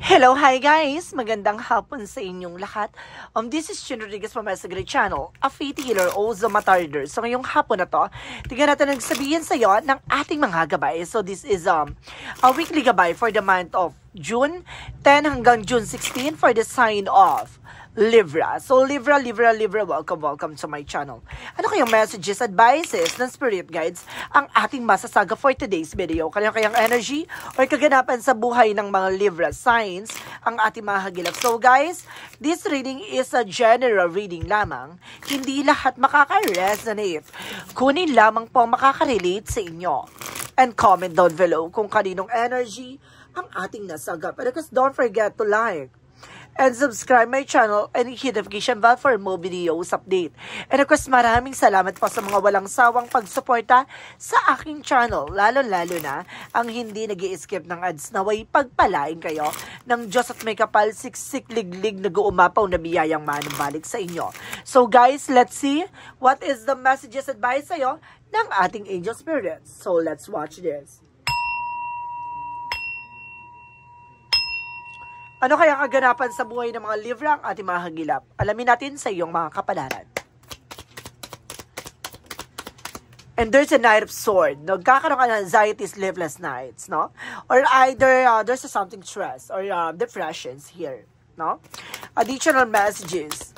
Hello, hi guys! Magandang hapon sa inyong lahat. This is Chin Rodriguez from Mesagre Channel, a faith healer o Zomatarder. So ngayong hapon na to, tingnan natin ang sabihin sa iyo ng ating mga gabay. So this is a weekly gabay for the month of June 10 hanggang June 16 for the sign of Libra. So Libra, welcome to my channel. Ano kayong messages, advices, ng spirit guides ang ating masasaga for today's video? Kayang energy or kaganapan sa buhay ng mga Libra signs ang ating mga hagilap. So guys, this reading is a general reading lamang. Hindi lahat makaka-resonate. Kunin lamang po ang makaka-relate sa inyo. And comment down below kung kaninong energy ang ating nasagap. And of course, don't forget to like and subscribe my channel and hit notification bell for more videos update. And of course, maraming salamat po sa mga walang sawang pagsuporta sa aking channel. Lalo-lalo na ang hindi nag-i-skip ng ads. Naway pagpalain kayo ng Diyos at may kapal siksik liglig nag-uumapaw na biyayang manumbalik sa inyo. So guys, let's see what is the messages advice sa'yo ng ating angel spirits. So let's watch this. Ano kaya kaganapan sa buhay ng mga Libra ang ating mga hagilap? Alamin natin sa iyong mga kapalaran. And there's a Knight of Swords. Nagkakaroon ka ng anxiety, sleepless nights, no? Or either there's something stress or depressions here, no? Additional messages.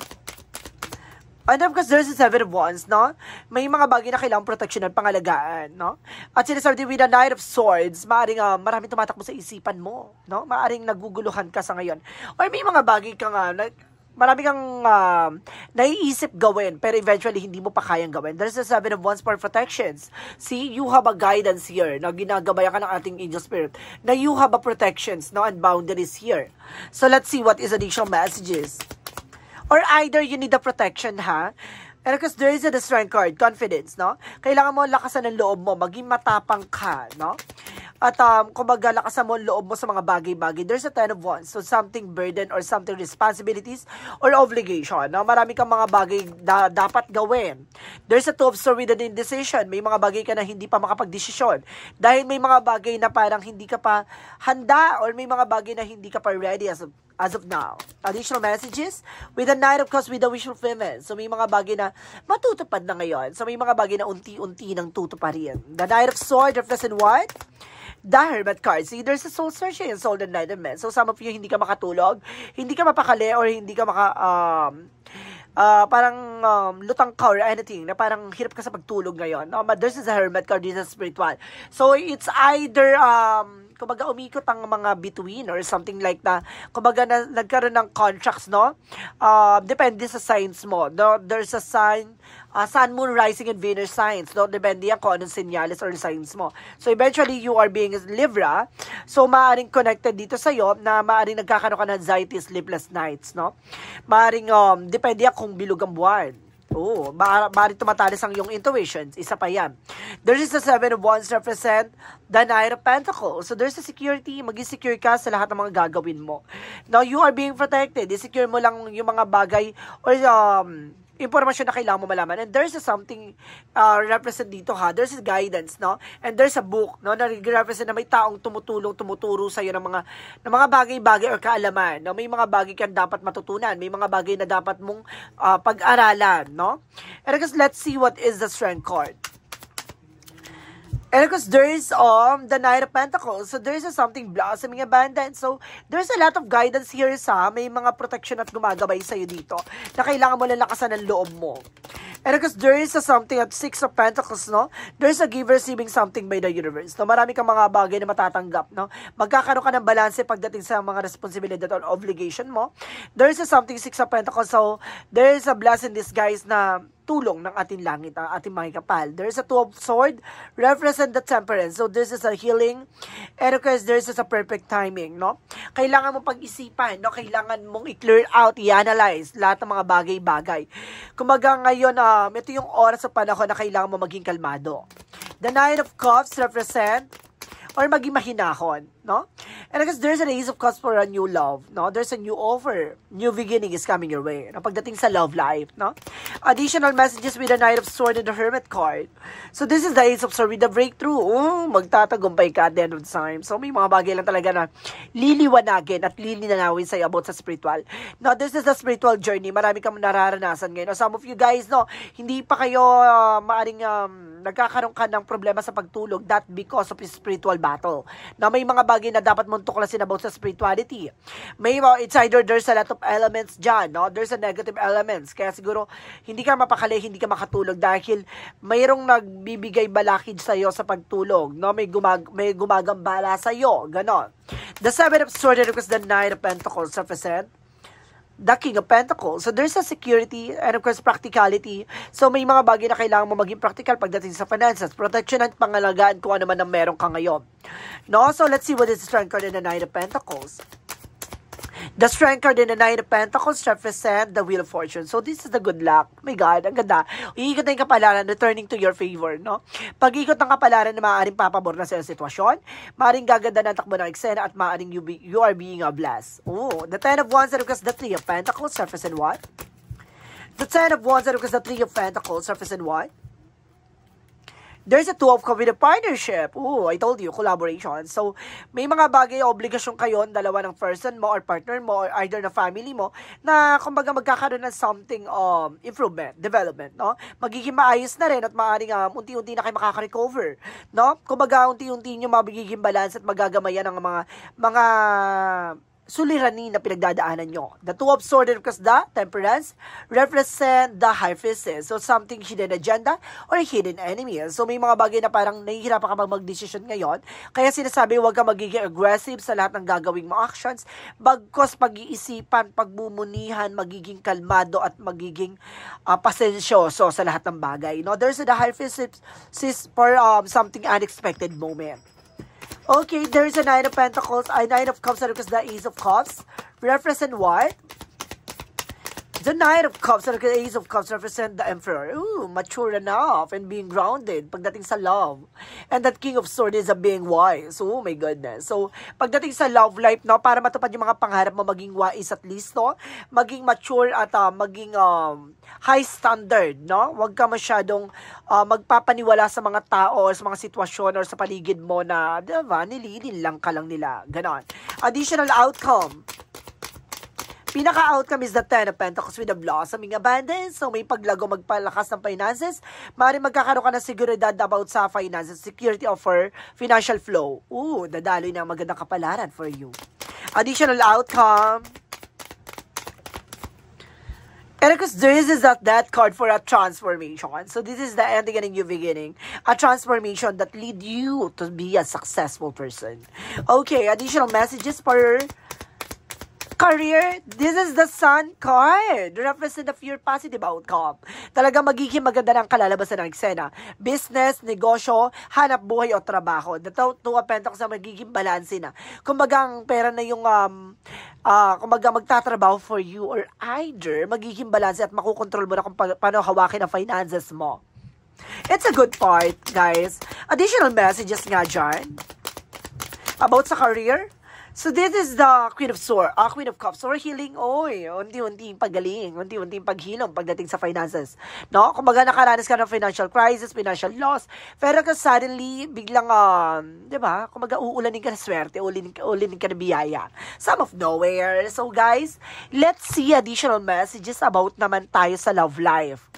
And of course, there's a Seven of Wands, no? May mga bagay na kailangang protection at pangalagaan, no? At sinasabi with the Knight of Swords, maaaring maraming tumatakbo sa isipan mo, no? Maaaring naguguluhan ka sa ngayon. Or may mga bagay kang, marami kang naiisip gawin, pero eventually hindi mo pa kayang gawin. There's a Seven of Wands for protections. See, you have a guidance here, na ginagabayan ka ng ating angel spirit, na you have a protections, no? And boundaries here. So let's see what is additional messages. Or either you need the protection, ha? And because there is a strength card, confidence, no? Kailangan mo lakasan ng loob mo, maging matapang ka, no? At kumbaga lakasan mo ang loob mo sa mga bagay-bagay. There's a Ten of Wands, so something burden or something responsibilities or obligation, no? Marami kang mga bagay na dapat gawin. There's a Two of Swords with an indecision. May mga bagay ka na hindi pa makapagdesisyon. Dahil may mga bagay na parang hindi ka pa handa or may mga bagay na hindi ka pa ready as of now. Additional messages with the Knight of Cups with the wish fulfillment. So may mga bagay na matutupad na ngayon. So may mga bagay na unti-unti nang tutuparin. The Knight of Swords represent what? The Hermit card. See, there's a soul searching and soul enlightenment. So some of you hindi ka makatulog, hindi ka mapakali, or hindi ka parang lutang ka or anything, na parang hirap ka sa pagtulog ngayon. No? But there's a Hermit card, this is spiritual. So it's either kumbaga umikot ang mga between or something like that. Kumbaga nagkaroon ng contracts, no? Depende sa signs mo. No? There's a sign, Sun, Moon, Rising, and Venus signs. No? Depende yan kung anong senyales or signs mo. So eventually, you are being Libra. So maaring connected dito sa'yo na maaring nagkakaroon ka ng anxiety, sleepless nights. No? Maaring, depende yan kung bilog ang buwan. Oo, maaring tumatalis ang iyong intuitions. Isa pa yan. There is a Seven of Wands represent the Knight of Pentacles. So there's a security. Maging secure ka sa lahat ng mga gagawin mo. Now, you are being protected. I-secure mo lang yung mga bagay or impormasyon na kailangan mo malaman. And there's a something represent dito, ha. There's a guidance, no? And there's a book, no? Na represent na may taong tumuturo sa iyo ng mga bagay-bagay or kaalaman. No? May mga bagay kang dapat matutunan. May mga bagay na dapat mong pag-aralan, no? And because let's see what is the strength card. And because there is the Knight of Pentacles, so there is something blossoming abundance. So there's a lot of guidance here sa may mga protection at gumagabay sa iyo dito na kailangan mo lang lakasan ng loob mo. And because there is something at Six of Pentacles, no? There's a give receiving something by the universe. No? Marami kang mga bagay na matatanggap, no? Magkakaroon ka ng balanse pagdating sa mga responsibilidad or obligation mo. There is something Six of Pentacles, so there is a blessing in disguise na tulong ng ating langit, ang ating mga kapal. There is a Two of Swords, represent the temperance. So this is a healing. And of course, there is a perfect timing, no? Kailangan mong pag-isipan, no? Kailangan mong i-clear out, i-analyze lahat ng mga bagay-bagay. Kumaga ngayon, ito yung oras sa panahon na kailangan mo maging kalmado. The Knight of Cups represent or maging mahinahon. no? And I guess there's an Ace of Cups for a new love, no? There's a new offer. New beginning is coming your way, no? Pagdating sa love life, no? Additional messages with the Knight of Swords and the Hermit card. So this is the Ace of Swords with the breakthrough. Magtatagumpay ka at the end of time. So may mga bagay lang talaga na liliwanagin at lilinanawin sa'yo about sa spiritual. Now, this is the spiritual journey. Marami kang nararanasan ngayon. Some of you guys, no, hindi pa kayo maaring nagkakaroon ka ng problema sa pagtulog, that because of spiritual battle. Na may mga bagay na dapat mong tuklasin about sa spirituality. May it's either there's a lot of elements dyan, no? There's a negative elements. Kaya siguro, hindi ka mapakali, hindi ka makatulog dahil mayroong nagbibigay balakid sa'yo sa pagtulog, no? May gumagambala sa'yo, ganon. The Seven of Swords requires the Knight of Pentacles represent the King of Pentacles. So, there's a security and of course, practicality. So, may mga bagay na kailangan mo maging practical pagdating sa finances, protection at pangalagaan kung ano man ang meron ka ngayon. No? So, let's see what is the strength card in the Knight of Pentacles. The Strength card in the Knight of Pentacles represent the Wheel of Fortune. So, this is the good luck. My God, ang ganda. Iikot na yung kapalaran, returning to your favor, no? Pag-ikot ng kapalaran na maaaring papabor na sa sitwasyon, maaaring gaganda ng takbo ng eksena, at maaaring you are being blessed. Oh, the Ten of Wands requires the Three of Pentacles represent what? The Ten of Wands requires the Three of Pentacles represent what? There's a Two of Cups with a partnership. I told you, collaboration. So, may mga bagay, obligasyon kayo, dalawa ng person mo or partner mo or either na family mo na kumbaga magkakaroon ng something improvement, development, no? Magiging maayos na rin at maaaring unti-unti na kayo makaka-recover, no? Kumbaga unti-unti nyo magiging balance at magagamayan ng mga suliranin na pinagdadaanan nyo. The Two of Swords because the Temperance represent the High Priestess. So, something hidden agenda or hidden enemy. So, may mga bagay na parang nahihirapan ka mag-decision ngayon. Kaya sinasabi, huwag ka magiging aggressive sa lahat ng gagawing mga actions. Bagkos pag-iisipan, pagbumunihan, magiging kalmado at magiging pasensyoso sa lahat ng bagay. No? There's the High Priestess for something unexpected moment. Okay, there's a Nine of Pentacles, a Nine of Cups, because the Ace of Cups represent what? The Knight of Cups and the Ace of Cups represent the Emperor. Mature enough and being grounded pagdating sa love. And that King of Swords is a being wise. Oh my goodness. So, pagdating sa love life, no, para matupad yung mga pangarap mo, maging wise at least, no? Maging mature at maging high standard, no? Huwag ka masyadong magpapaniwala sa mga tao or sa mga sitwasyon or sa paligid mo na, diba, nililin lang ka lang nila. Ganon. Additional outcome. Pinaka-outcome is the Ten of Pentacles with the blossoming abundance. So, may paglago, magpalakas ng finances. Maaaring magkakaroon ka ng seguridad about sa finances, security offer, financial flow. Dadaloy na magandang kapalaran for you. Additional outcome. And because this is that card for a transformation. So, this is the ending and a new beginning. A transformation that lead you to be a successful person. Okay, additional messages for career. This is the Sun card. Represent of your positive outcome. Talaga magiging maganda ng kalalabasan ng eksena. Business, negosyo, hanap buhay o trabaho. The Two of Pentacles na magiging balanse na. Kumbaga ang pera na yung kumbaga magtatrabaho for you or either magiging balanse at makukontrol mo na kung paano hawakin ang finances mo. It's a good part, guys. Additional messages nga dyan about sa career. So, this is the Queen of Swords, Queen of Cups, or healing, unti-unting pagaling, unti-unting paghilom pagdating sa finances, no? Kung baga nakaranas ka ng financial crisis, financial loss, pero ka suddenly, biglang, di ba? Kung baga uulanin ka na swerte, uulanin ka na biyaya. Some of nowhere. So, guys, let's see additional messages about naman tayo sa love life.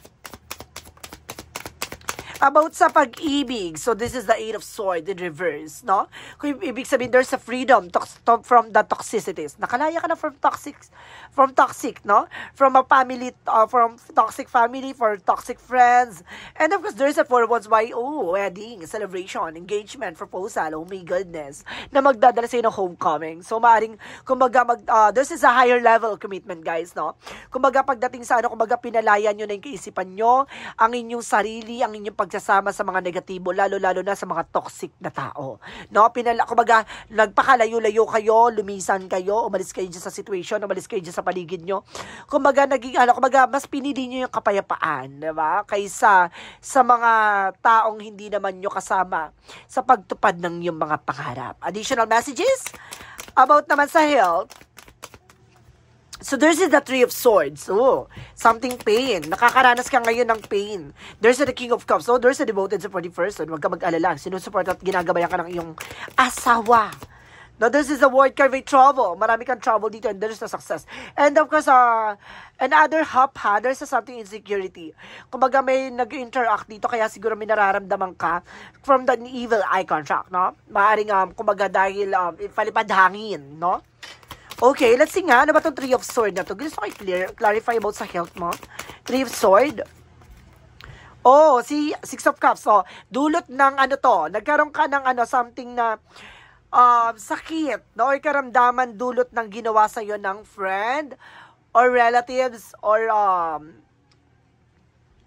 About sa pag-ibig. So, this is the Eight of Swords in reverse, no? Kung ibig sabihin, there's a freedom from the toxicities. Nakalaya ka na from toxic, no? From a family, from toxic family, for toxic friends. And of course, there's a Four of Wands by, wedding, celebration, engagement, proposal, oh my goodness, na magdadala sa'yo ng homecoming. So, maaring, kumbaga, this is a higher level commitment, guys, no? Kumbaga, pagdating sa kumbaga, pinalaya nyo na yung kaisipan nyo, ang inyong sarili, ang inyong magsasama sa mga negatibo, lalo-lalo na sa mga toxic na tao. No, kumbaga, nagpakalayo-layo kayo, lumisan kayo, umalis kayo dyan sa situation, umalis kayo dyan sa paligid nyo. Kumbaga, kumbaga, mas pinili nyo yung kapayapaan, diba? Kaysa sa mga taong hindi naman nyo kasama sa pagtupad ng yung mga pangarap. Additional messages about naman sa health. So, there's the Three of Swords. Oh, something pain. Nakakaranas ka ngayon ng pain. There's the King of Cups. So, there's a devoted supportive person. Huwag ka mag-alala. Sinusupport at ginagabayan ka ng iyong asawa. Now, this is the word card with trouble. Marami kang trouble dito and there's the success. And of course, another hop ha, there's a something insecurity. Kumbaga may nag-interact dito kaya siguro may nararamdaman ka from the evil eye contract, no? Maaring, kumbaga dahil palipad hangin, no? Okay, let's see nga. Ano ba itong Three of Sword na to? Gusto ko clarify about sa health mo. Three of Sword. Oh, si Six of Cups. So, dulot ng ano to. Nagkaroon ka ng something na sakit. No? Or karamdaman dulot ng ginawa sa'yo ng friend or relatives or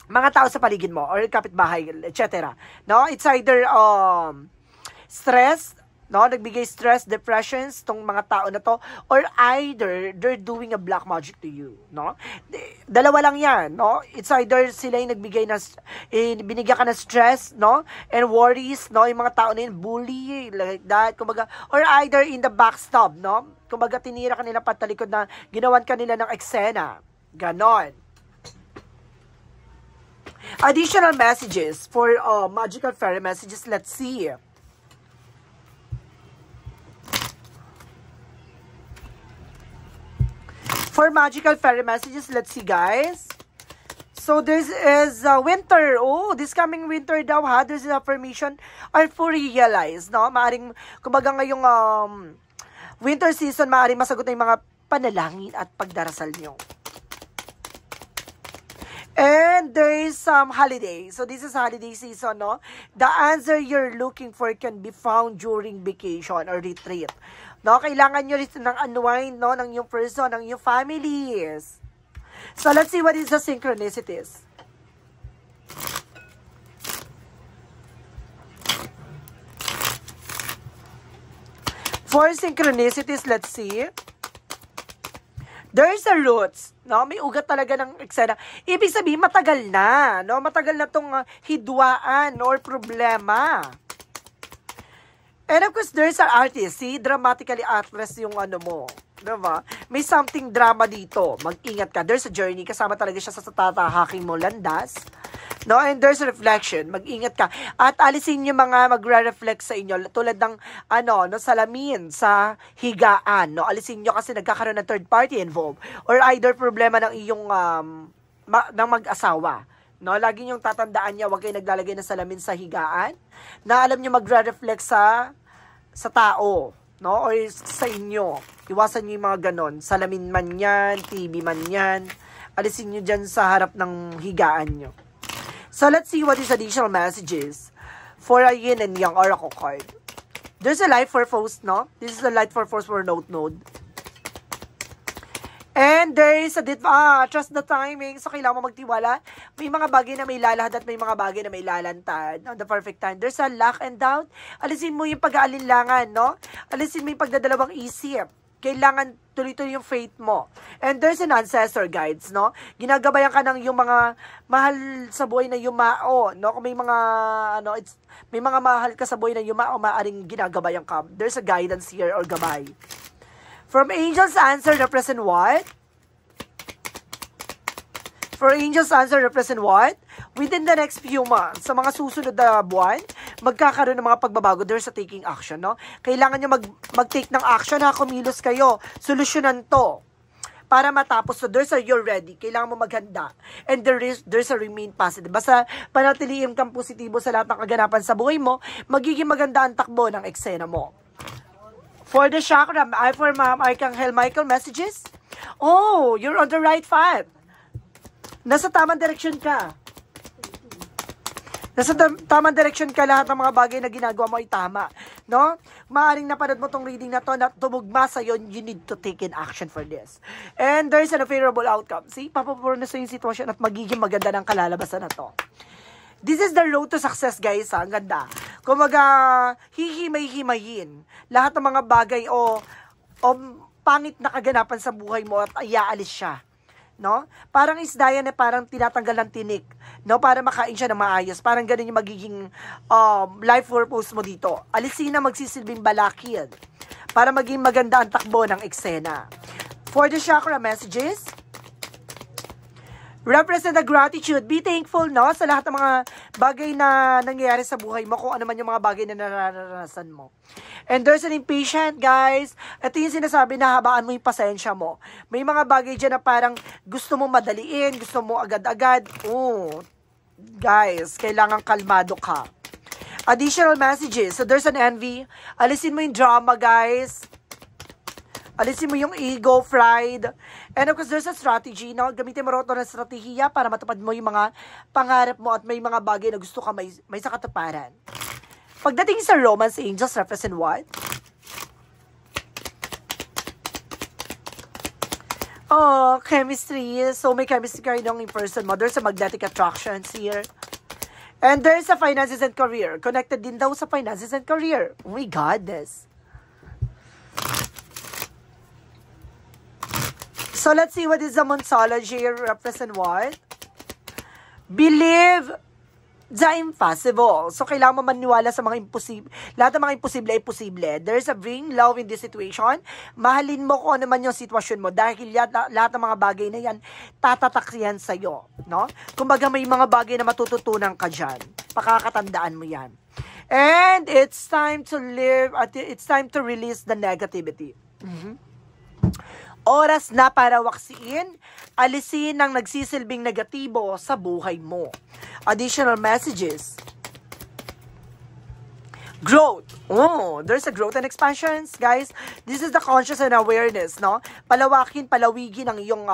mga tao sa paligid mo or kapitbahay, etc. No? It's either stress, no, nagbigay stress, depressions tong mga tao na to, or either they're doing a black magic to you, no? Dalawa lang yan, no? It's either sila yung nagbigay na binigyan ka ng stress, no? And worries, no? Yung mga tao na yun, bully, like that, kumbaga, or either in the backstab, no? Kumbaga, tinira ka nila patalikod na ginawan ka nila ng eksena. Ganon. Additional messages for magical fairy messages, let's see. For magical fairy messages, let's see guys. So this is winter. Oh, this coming winter daw ha. There's an affirmation or for realize, no? Maaring, kumbaga ngayong winter season, maaring masagot na yung mga panalangin at pagdarasal nyo. And there is some holiday. So this is holiday season, no? The answer you're looking for can be found during vacation or retreat. No, kailangan nyo rin ng unwind, no, ng yung person, ng yung families. So, let's see what is the synchronicities. For synchronicities, let's see. There is a roots, no? May ugat talaga ng eksena. Ibig sabihin, matagal na, no? Matagal na tong hidwaan or problema. And of course, there's an artist. See, dramatically actress yung ano mo. Diba? May something drama dito. Mag-ingat ka. There's a journey. Kasama talaga siya sa tatahaking mo landas. No? And there's a reflection. Mag-ingat ka. At alisin yung mga magre-reflect sa inyo. Tulad ng, no, salamin sa higaan. No? Alisin nyo kasi nagkakaroon ng third party involved. Or either problema ng iyong, ng mag-asawa. No, lagi niyong tatandaan niya, huwag kayo naglalagay ng salamin sa higaan. Na alam niyo magre-reflect sa tao, no, or sa inyo. Iwasan niyo yung mga ganon. Salamin man yan, TV man yan. Alisin niyo dyan sa harap ng higaan niyo. So, let's see what is additional messages for a yin and yang oracle card. There's a light for force, no? This is a light for force for node. And there is a trust the timing. So, kailangan mo magtiwala. May mga bagay na may lalahad at may mga bagay na may lalantad. No? The perfect time. There's a luck and doubt. Alisin mo yung pag-aalinlangan, no? Alisin mo yung pagdadalawang isip. Kailangan tuloy-tuloy yung faith mo. And there's an ancestor guides, no? Ginagabayan ka ng yung mga mahal sa buhay na yumao, no? Kung may mga, may mga mahal ka sa buhay na yumao, maaring ginagabayan ka. There's a guidance here or gabay. From angels, answer represent what? For angels, answer represent what? Within the next few months, sa mga susunod na buwan, magkakaroon ng mga pagbabago. There's a taking action, no? Kailangan nyo mag-take ng action, ha? Kumilos kayo. Solusyonan to. Para matapos. So, there's a you're ready. Kailangan mo maghanda. And there's a remain positive. Basta panatiliin kang positibo sa lahat ng kaganapan sa buhay mo, magiging maganda ang takbo ng eksena mo. For the chakra, for Archangel Michael messages, oh, you're on the right path. Nasa tamang direction ka. Nasa tamang direction ka, lahat ng mga bagay na ginagawa mo ay tama. No? Maaring napanood mo tong reading na to, na tumugma sa'yo, you need to take in action for this. And there's an favorable outcome. See, papapuro na sa yung sitwasyon at magiging maganda ng kalalabasan na to. This is the road to success, guys, ha? Ang ganda. Kumaga, hihimay-himayin. Lahat ng mga bagay o pangit na kaganapan sa buhay mo at iaalis siya. No? Parang isda yan na parang tinatanggal ng tinik. No? Para makain siya ng maayos. Parang ganun yung magiging life purpose mo dito. Alisin na magsisilbing balakid para maging maganda ang takbo ng eksena. For the chakra messages, represent the gratitude. Be thankful, no? Sa lahat ng mga bagay na nangyayari sa buhay mo, kung ano man yung mga bagay na nararanasan mo. And there's an impatient, guys. Ito yung sinasabi na habaan mo yung pasensya mo. May mga bagay dyan na parang gusto mo madaliin, gusto mo agad-agad. Guys, kailangan kalmado ka. Additional messages. So there's an envy. Alisin mo yung drama, guys. Alisin mo yung ego, pride. And of course, there's a strategy. No? Gamitin mo rin ito ng strategiya para matupad mo yung mga pangarap mo at may mga bagay na gusto ka may sa katuparan. Pagdating sa romance, angels represent what? Oh, chemistry. So, may chemistry kayo ng in-person mo. There's a magnetic attractions here. And there's a finances and career. Connected din daw sa finances and career. Oh my goodness. So, let's see what is the Monsology represent what? Believe the impossible. So, kailangan mo maniwala sa mga imposible. Lahat ng mga imposible ay posible. There's a bring love in this situation. Mahalin mo kung ano man yung sitwasyon mo. Dahil lahat ng mga bagay na yan, tatatak yan sa'yo. No? Kumbaga may mga bagay na matututunan ka dyan. Pakakatandaan mo yan. And it's time to live, it's time to release the negativity. Oras na para waksiin, alisin ang nagsisilbing negatibo sa buhay mo. Additional messages. Growth. Oh, there's a growth and expansions, guys. This is the conscious and awareness, no? Palawigin ang iyong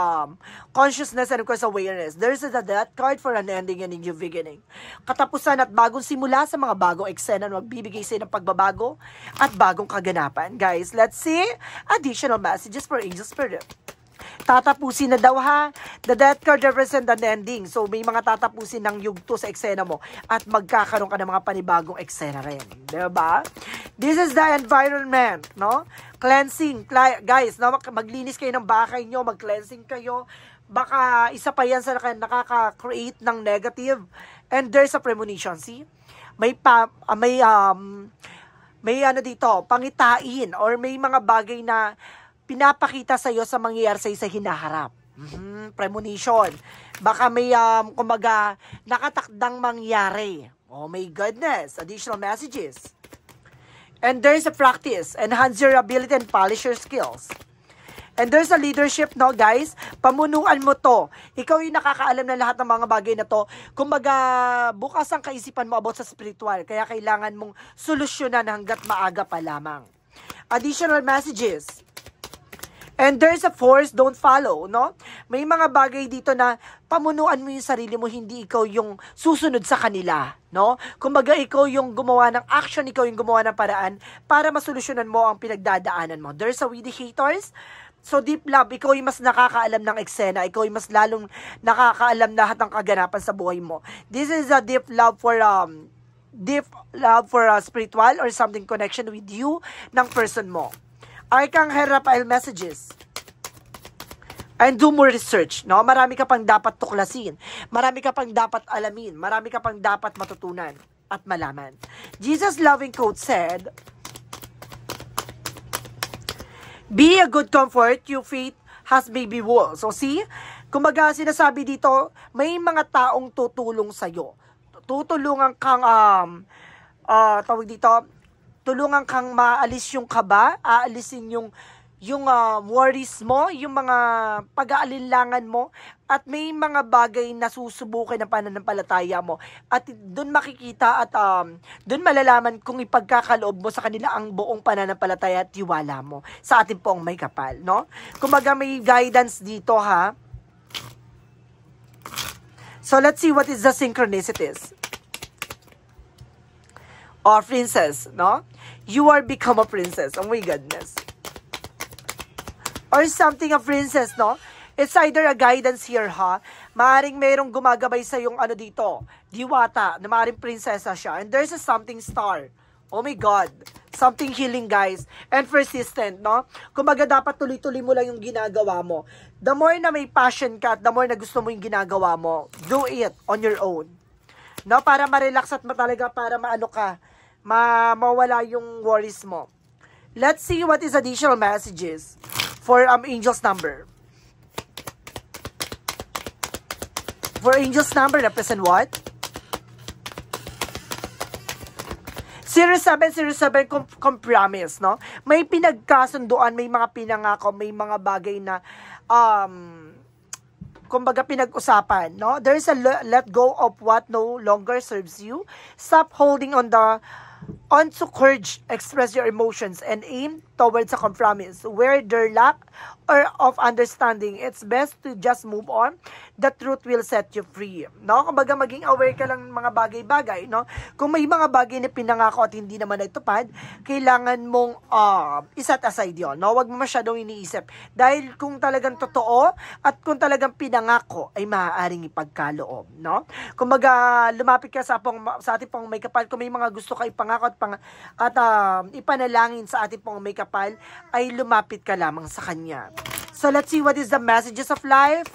consciousness and of course awareness. There's a death card for an ending and a new beginning. Katapusan at bagong simula sa mga bagong eksena na magbibigay sa ng pagbabago at bagong kaganapan. Guys, let's see additional messages for Angel Spirit. Tatapusin na daw, ha. The death card represent an ending. So, may mga tatapusin ng yugto sa eksena mo at magkakaroon ka ng mga panibagong eksena rin. Diba? This is the environment, no? Cleansing. Guys, no? Maglinis kayo ng bahay nyo, mag-cleansing kayo. Baka isa pa yan sa nakaka-create ng negative. And there's a premonition, see? May ano dito, pangitain or may mga bagay na pinapakita sa iyo sa mangyayari sa hinaharap. Premonition. Baka may, kumaga, nakatakdang mangyari. Oh my goodness. Additional messages. And there's a practice. Enhance your ability and polish your skills. And there's a leadership, no, guys? Pamunuan mo to. Ikaw yung nakakaalam na lahat ng mga bagay na to. Kumbaga, bukas ang kaisipan mo about sa spiritual. Kaya kailangan mong solusyonan hanggat maaga pa lamang. Additional messages. And there's a force, don't follow, no? May mga bagay dito na pamunuan mo yung sarili mo, hindi ikaw yung susunod sa kanila, no? Kumbaga, ikaw yung gumawa ng action, ikaw yung gumawa ng paraan para masolusyonan mo ang pinagdadaanan mo. There's a with the haters. So, deep love, ikaw yung mas nakakaalam ng eksena, ikaw yung mas lalong nakakaalam lahat ng kaganapan sa buhay mo. This is a deep love for spiritual or something connection with you ng person mo. Archangel Raphael messages. And do more research, no? Marami ka pang dapat tuklasin. Marami ka pang dapat alamin. Marami ka pang dapat matutunan at malaman. Jesus' loving quote said, be a good comfort, your faith has baby wool. So see, kumbaga sinasabi dito, may mga taong tutulong sa'yo. Tutulungan kang, tawag dito, tulungan kang maalis yung kaba, aalisin yung worries mo, yung mga pag-aalinlangan mo, at may mga bagay na susubukin ng pananampalataya mo. At doon makikita at doon malalaman kung ipagkakaloob mo sa kanila ang buong pananampalataya at tiwala mo sa ating pong may kapal, no? Kumbaga may guidance dito, ha? So let's see what is the synchronicities. Or princess, no? You are become a princess. Oh my goodness. Or something a princess, no? It's either a guidance here, ha? Maaring merong gumagabay sa yung ano dito, diwata, na maaring prinsesa siya. And there's a something star. Oh my God. Something healing, guys. And persistent, no? Kumbaga, dapat tuloy-tuloy mo lang yung ginagawa mo. The more na may passion ka at the more na gusto mo yung ginagawa mo, do it on your own. No? Para ma-relax at talaga para maano ka, mawala yung worries mo. Let's see what is additional messages for Angel's number. For Angel's number, represent what? 0707 compromise, no? May pinagkasunduan, may mga pinangako, may mga bagay na kumbaga pinag-usapan, no? There is a let go of what no longer serves you. Stop holding on to courage, express your emotions and aim towards a compromise. Where there lack or of understanding, it's best to just move on. The truth will set you free. No? Kumbaga maging aware ka lang ng mga bagay-bagay, no? Kung may mga bagay na pinangako at hindi naman natupad, kailangan mong iset aside 'yon, no? Huwag mo masyadong iniisip. Dahil kung talagang totoo at kung talagang pinangako ay maaaring ipagkaloob, no? Kumbaga lumapit ka sa ating pong may kapal. Kung may mga gusto ka ipangako at ipanalangin sa ating pong may kapal, ay lumapit ka lamang sa kanya. So let's see what is the messages of life.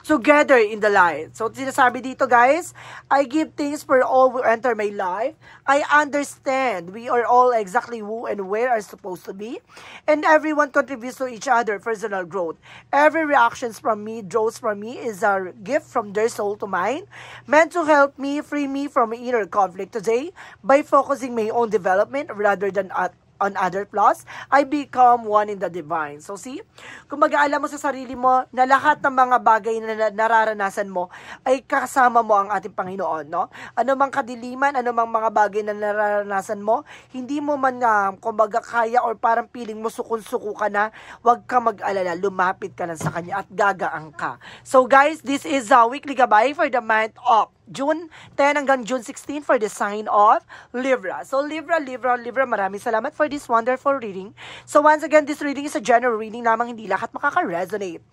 Together in the light. So, sinasabi dito, guys, I give thanks for all who enter my life. I understand we are all exactly who and where are supposed to be. And everyone contributes to each other personal growth. Every reactions from me, draws from me, is a gift from their soul to mine, meant to help me, free me from inner conflict today. By focusing my own development rather than on other flaws, I become one in the divine. So see, kung mag-aalam mo sa sarili mo na lahat ng mga bagay na nararanasan mo ay kasama mo ang ating Panginoon, no? Ano mang kadiliman, ano mang mga bagay na nararanasan mo, hindi mo man kumbaga kaya or parang feeling mo sukun-suko ka na, huwag ka mag-alala, lumapit ka lang sa Kanya at gagaang ka. So guys, this is a weekly gabay for the month of June 10 hanggang June 16 for the sign of Libra. So Libra, maraming salamat for this wonderful reading. So once again, this reading is a general reading lamang, hindi lahat makaka-resonate.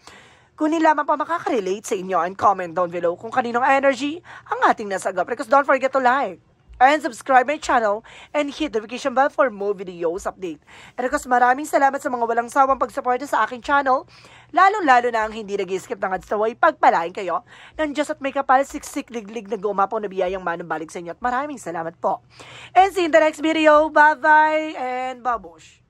Kung lamang pa makaka-relate sa inyo, and comment down below kung kaninong energy ang ating nasagap. Because don't forget to like and subscribe my channel and hit the notification bell for more videos update. And of course, maraming salamat sa mga walang sawang pagsuporta sa aking channel, lalo-lalo na ang hindi nag-skip ng ads naway pagpalain kayo ng Diyos at may kapal siksik liglig na gumapaw na biyayang manumbalik sa inyo at maraming salamat po. And see you in the next video. Bye-bye and babush!